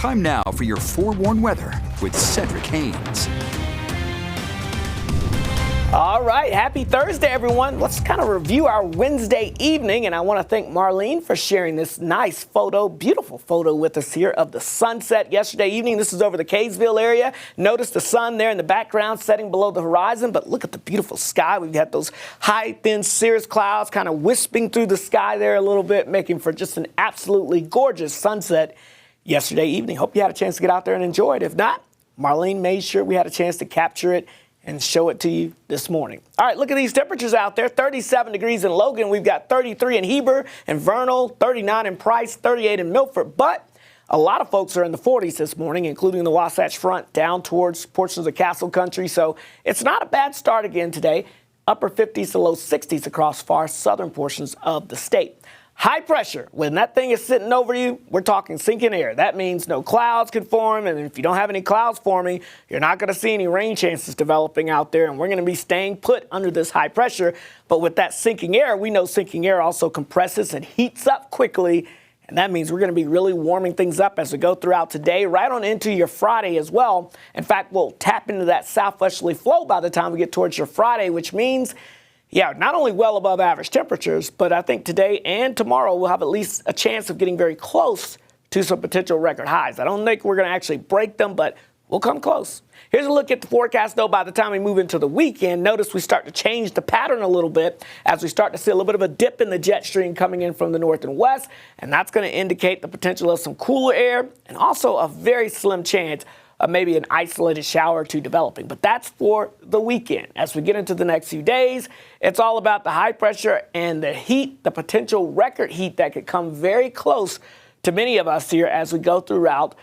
Time now for your forewarned weather with Cedric Haynes. All right, happy Thursday, everyone. Let's kind of review our Wednesday evening, and I want to thank Marlene for sharing this nice photo, beautiful photo with us here of the sunset yesterday evening. This is over the Kaysville area. Notice the sun there in the background setting below the horizon, but look at the beautiful sky. We've got those high, thin cirrus clouds kind of wisping through the sky there a little bit, making for just an absolutely gorgeous sunset yesterday evening. Hope you had a chance to get out there and enjoy it. If not, Marlene made sure we had a chance to capture it and show it to you this morning. All right, look at these temperatures out there. 37 degrees in Logan. We've got 33 in Heber and Vernal, 39 in Price, 38 in Milford. But a lot of folks are in the 40s this morning, including the Wasatch Front down towards portions of Castle Country. So it's not a bad start again today. Upper 50s to low 60s across far southern portions of the state. High pressure, when that thing is sitting over you, we're talking sinking air. That means no clouds can form, and if you don't have any clouds forming, you're not going to see any rain chances developing out there, and we're going to be staying put under this high pressure. But with that sinking air, we know sinking air also compresses and heats up quickly, and that means we're going to be really warming things up as we go throughout today, right on into your Friday as well. In fact, we'll tap into that southwesterly flow by the time we get towards your Friday, which means not only well above average temperatures, but I think today and tomorrow we'll have at least a chance of getting very close to some potential record highs. I don't think we're going to actually break them, but we'll come close. Here's a look at the forecast, though, by the time we move into the weekend. Notice we start to change the pattern a little bit as we start to see a little bit of a dip in the jet stream coming in from the north and west, and that's going to indicate the potential of some cooler air and also a very slim chance of maybe an isolated shower or two developing. But that's for the weekend. As we get into the next few days, it's all about the high pressure and the heat, the potential record heat that could come very close to many of us here as we go throughout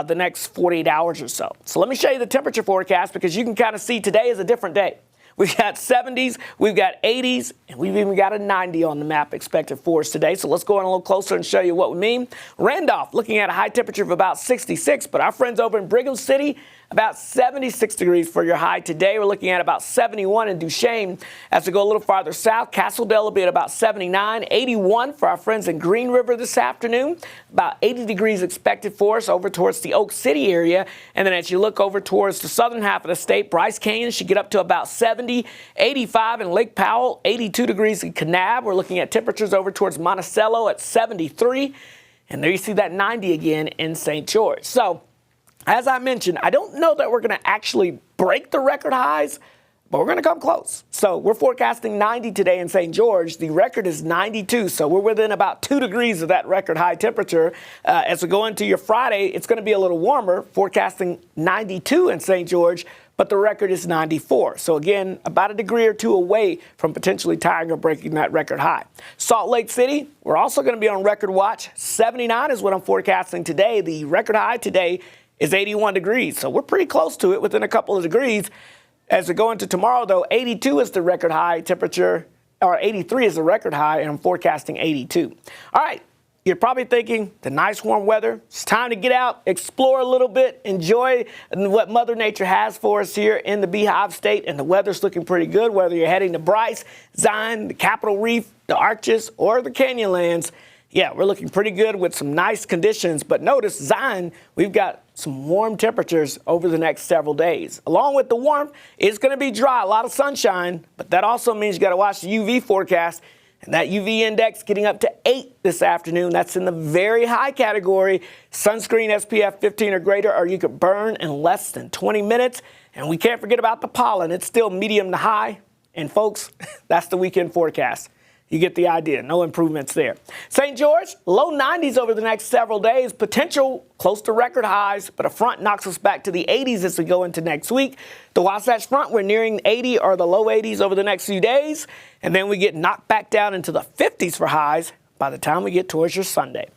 the next 48 hours or so. So let me show you the temperature forecast, because you can kind of see today is a different day. We've got 70s, we've got 80s, and we've even got a 90 on the map expected for us today. So let's go in a little closer and show you what we mean. Randolph looking at a high temperature of about 66, but our friends over in Brigham City, about 76 degrees for your high today. We're looking at about 71 in Duchesne. As we go a little farther south, Castledale will be at about 79, 81 for our friends in Green River this afternoon. About 80 degrees expected for us over towards the Oak City area. And then as you look over towards the southern half of the state, Bryce Canyon should get up to about 70, 85 in Lake Powell, 82 degrees in Kanab. We're looking at temperatures over towards Monticello at 73. And there you see that 90 again in St. George. So, as I mentioned, I don't know that we're going to actually break the record highs, but we're going to come close. So we're forecasting 90 today in St. George. The record is 92, so we're within about 2 degrees of that record high temperature. As we go into your Friday, it's going to be a little warmer, forecasting 92 in St. George, but the record is 94. So again, about a degree or two away from potentially tying or breaking that record high. Salt Lake City, we're also going to be on record watch. 79 is what I'm forecasting today. The record high today is 81 degrees. So we're pretty close to it, within a couple of degrees. As we go into tomorrow, though, 82 is the record high temperature, or 83 is the record high, and I'm forecasting 82. All right, you're probably thinking the nice warm weather. It's time to get out, explore a little bit, enjoy what Mother Nature has for us here in the Beehive State, and the weather's looking pretty good, whether you're heading to Bryce, Zion, the Capitol Reef, the Arches, or the Canyonlands. Yeah, we're looking pretty good with some nice conditions, but notice Zion, we've got some warm temperatures over the next several days. Along with the warmth, it's going to be dry, a lot of sunshine, but that also means you got to watch the UV forecast, and that UV index getting up to 8 this afternoon. That's in the very high category. Sunscreen SPF 15 or greater, or you could burn in less than 20 minutes. And we can't forget about the pollen. It's still medium to high, and folks, that's the weekend forecast. You get the idea. No improvements there. St. George, low 90s over the next several days. Potential close to record highs, but a front knocks us back to the 80s as we go into next week. The Wasatch Front, we're nearing 80 or the low 80s over the next few days. And then we get knocked back down into the 50s for highs by the time we get towards your Sunday.